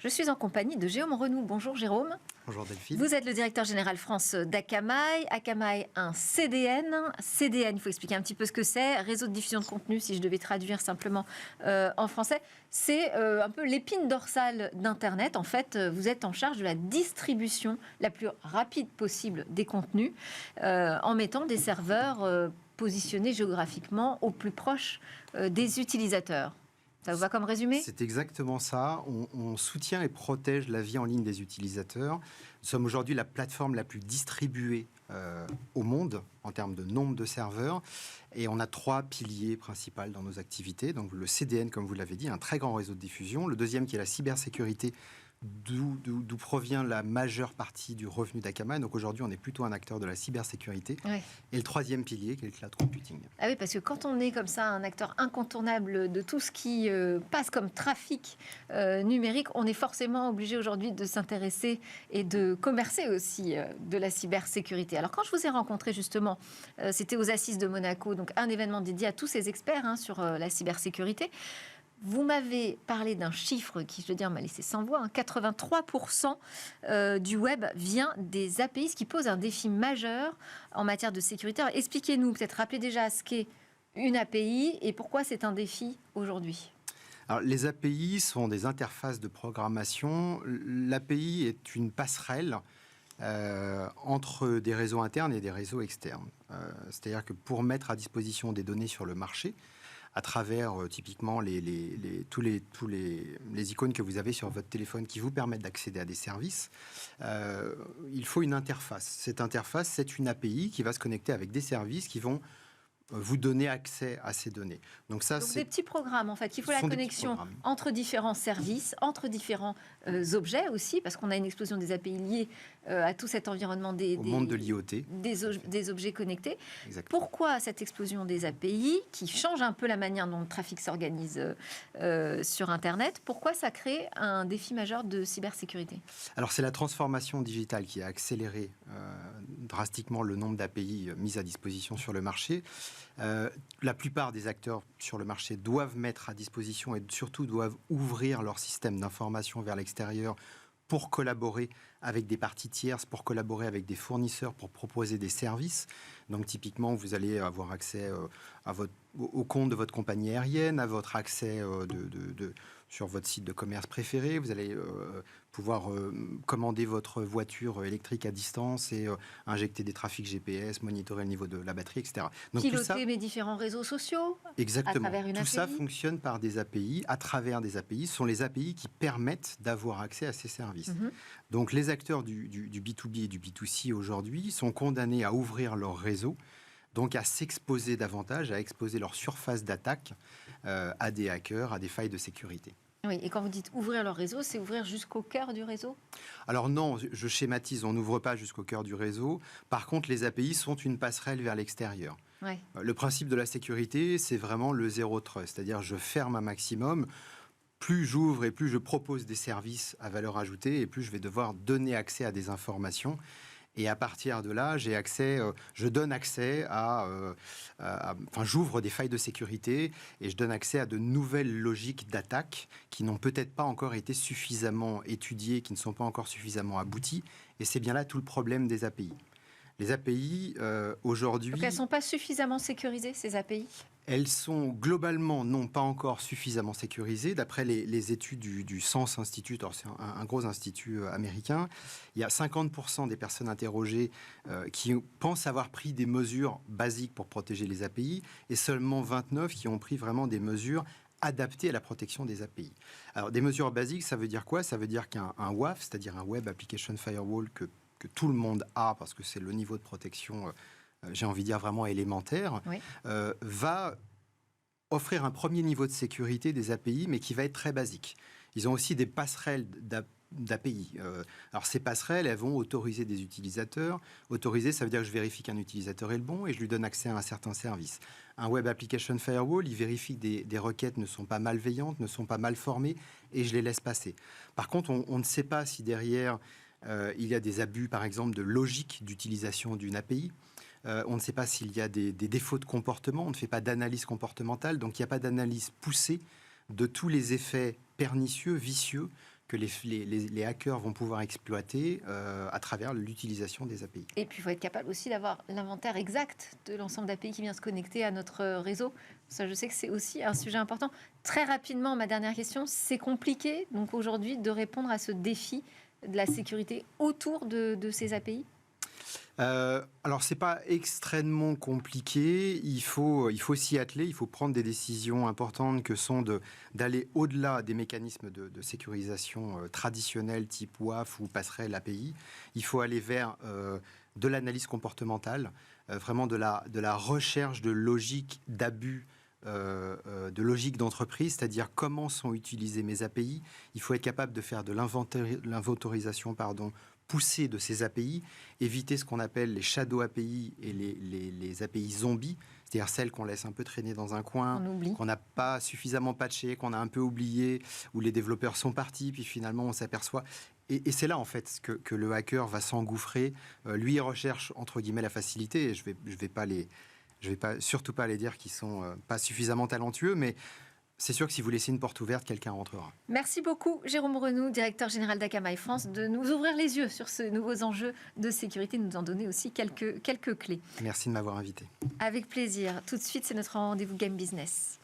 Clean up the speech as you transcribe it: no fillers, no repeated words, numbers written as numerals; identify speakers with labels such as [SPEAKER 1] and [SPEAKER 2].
[SPEAKER 1] Je suis en compagnie de Jérôme Renou. Bonjour Jérôme.
[SPEAKER 2] Bonjour Delphine.
[SPEAKER 1] Vous êtes le directeur général France d'Akamai. Akamai, un CDN. CDN, il faut expliquer un petit peu ce que c'est. Réseau de diffusion de contenu, si je devais traduire simplement en français. C'est un peu l'épine dorsale d'Internet. En fait, vous êtes en charge de la distribution la plus rapide possible des contenus en mettant des serveurs positionnés géographiquement au plus proche des utilisateurs. Ça vous va comme résumé ?
[SPEAKER 2] C'est exactement ça. On soutient et protège la vie en ligne des utilisateurs. Nous sommes aujourd'hui la plateforme la plus distribuée au monde en termes de nombre de serveurs. Et on a 3 piliers principaux dans nos activités. Donc le CDN, comme vous l'avez dit, un très grand réseau de diffusion. Le deuxième qui est la cybersécurité, d'où provient la majeure partie du revenu d'Akamai. Donc aujourd'hui, on est plutôt un acteur de la cybersécurité.
[SPEAKER 1] Oui.
[SPEAKER 2] Et le troisième pilier, qui est le cloud computing.
[SPEAKER 1] Ah oui, parce que quand on est comme ça un acteur incontournable de tout ce qui passe comme trafic numérique, on est forcément obligé aujourd'hui de s'intéresser et de commercer aussi de la cybersécurité. Alors quand je vous ai rencontré justement, c'était aux Assises de Monaco, donc un événement dédié à tous ces experts sur la cybersécurité. Vous m'avez parlé d'un chiffre qui, je veux dire, m'a laissé sans voix. 83% du web vient des API, ce qui pose un défi majeur en matière de sécurité. Alors, expliquez-nous, peut-être rappelez déjà ce qu'est une API et pourquoi c'est un défi aujourd'hui.
[SPEAKER 2] Alors, les API sont des interfaces de programmation. L'API est une passerelle entre des réseaux internes et des réseaux externes. C'est-à-dire que pour mettre à disposition des données sur le marché, à travers typiquement tous les icônes que vous avez sur votre téléphone qui vous permettent d'accéder à des services, il faut une interface. Cette interface, c'est une API qui va se connecter avec des services qui vont vous donner accès à ces données. Donc c'est
[SPEAKER 1] des petits programmes, en fait. Il faut la connexion entre différents services, entre différents objets aussi, parce qu'on a une explosion des API liées à tout cet environnement
[SPEAKER 2] au monde de l'IoT.
[SPEAKER 1] Des objets connectés.
[SPEAKER 2] Exactement.
[SPEAKER 1] Pourquoi cette explosion des API, qui change un peu la manière dont le trafic s'organise sur Internet, pourquoi ça crée un défi majeur de cybersécurité ?
[SPEAKER 2] Alors, c'est la transformation digitale qui a accéléré drastiquement le nombre d'API mises à disposition sur le marché. La plupart des acteurs sur le marché doivent mettre à disposition et surtout doivent ouvrir leur système d'information vers l'extérieur pour collaborer avec des parties tierces, pour collaborer avec des fournisseurs, pour proposer des services. Donc typiquement, vous allez avoir accès au compte de votre compagnie aérienne, à votre accès sur votre site de commerce préféré. Vous allez pouvoir commander votre voiture électrique à distance et injecter des trafics GPS, monitorer le niveau de la batterie, etc. Donc,
[SPEAKER 1] piloter mes différents réseaux sociaux.
[SPEAKER 2] Exactement.
[SPEAKER 1] À travers une
[SPEAKER 2] tout
[SPEAKER 1] API.
[SPEAKER 2] Ça fonctionne par des API, à travers des API. Ce sont les API qui permettent d'avoir accès à ces services. Mm-hmm. Donc les acteurs du B2B et du B2C aujourd'hui sont condamnés à ouvrir leur réseau, donc à s'exposer davantage, à exposer leur surface d'attaque à des hackers, à des failles de sécurité.
[SPEAKER 1] Oui, et quand vous dites ouvrir leur réseau, c'est ouvrir jusqu'au cœur du réseau ?
[SPEAKER 2] Alors non, je schématise, on n'ouvre pas jusqu'au cœur du réseau. Par contre, les API sont une passerelle vers l'extérieur.
[SPEAKER 1] Ouais.
[SPEAKER 2] Le principe de la sécurité, c'est vraiment le zéro trust, c'est-à-dire je ferme un maximum. Plus j'ouvre et plus je propose des services à valeur ajoutée, et plus je vais devoir donner accès à des informations. Et à partir de là, je donne accès j'ouvre des failles de sécurité et je donne accès à de nouvelles logiques d'attaque qui n'ont peut-être pas encore été suffisamment étudiées, qui ne sont pas encore suffisamment abouties. Et c'est bien là tout le problème des API. Les API, aujourd'hui...
[SPEAKER 1] Donc elles ne sont pas suffisamment sécurisées, ces API ?
[SPEAKER 2] Elles sont globalement non pas encore suffisamment sécurisées. D'après les études du Sens Institute, alors c'est un gros institut américain, il y a 50% des personnes interrogées qui pensent avoir pris des mesures basiques pour protéger les API et seulement 29 qui ont pris vraiment des mesures adaptées à la protection des API. Alors des mesures basiques, ça veut dire quoi ? Ça veut dire qu'un WAF, c'est-à-dire un Web Application Firewall que tout le monde a parce que c'est le niveau de protection... j'ai envie de dire vraiment élémentaire, oui. Va offrir un premier niveau de sécurité des API, mais qui va être très basique. Ils ont aussi des passerelles d'API. Alors ces passerelles, elles vont autoriser des utilisateurs. Autoriser, ça veut dire que je vérifie qu'un utilisateur est le bon et je lui donne accès à un certain service. Un Web Application Firewall, il vérifie que des requêtes ne sont pas malveillantes, ne sont pas mal formées et je les laisse passer. Par contre, on ne sait pas si derrière, il y a des abus, par exemple, de logique d'utilisation d'une API. On ne sait pas s'il y a des défauts de comportement, on ne fait pas d'analyse comportementale, donc il n'y a pas d'analyse poussée de tous les effets pernicieux, vicieux que les hackers vont pouvoir exploiter à travers l'utilisation des API.
[SPEAKER 1] Et puis, il faut être capable aussi d'avoir l'inventaire exact de l'ensemble d'API qui vient se connecter à notre réseau. Ça, je sais que c'est aussi un sujet important. Très rapidement, ma dernière question, c'est compliqué donc aujourd'hui de répondre à ce défi de la sécurité autour de ces API?
[SPEAKER 2] Alors, c'est pas extrêmement compliqué. Il faut s'y atteler. Il faut prendre des décisions importantes que sont d'aller au-delà des mécanismes de sécurisation traditionnels type WAF ou passerelle API. Il faut aller vers de l'analyse comportementale, vraiment de la recherche de logique d'abus. De logique d'entreprise, c'est-à-dire comment sont utilisées mes API. Il faut être capable de faire de l'inventorisation poussée de ces API, éviter ce qu'on appelle les shadow API et les API zombies, c'est-à-dire celles qu'on laisse un peu traîner dans un coin, qu'on n'a pas suffisamment patché, qu'on a un peu oublié, où les développeurs sont partis, puis finalement on s'aperçoit. Et c'est là en fait que le hacker va s'engouffrer. Lui, il recherche entre guillemets la facilité, et je vais surtout pas les dire qu'ils sont pas suffisamment talentueux, mais c'est sûr que si vous laissez une porte ouverte, quelqu'un rentrera.
[SPEAKER 1] Merci beaucoup, Jérôme Renou, directeur général d'Akamai France, de nous ouvrir les yeux sur ces nouveaux enjeux de sécurité, de nous en donner aussi quelques clés.
[SPEAKER 2] Merci de m'avoir invité.
[SPEAKER 1] Avec plaisir. Tout de suite, c'est notre rendez-vous Game Business.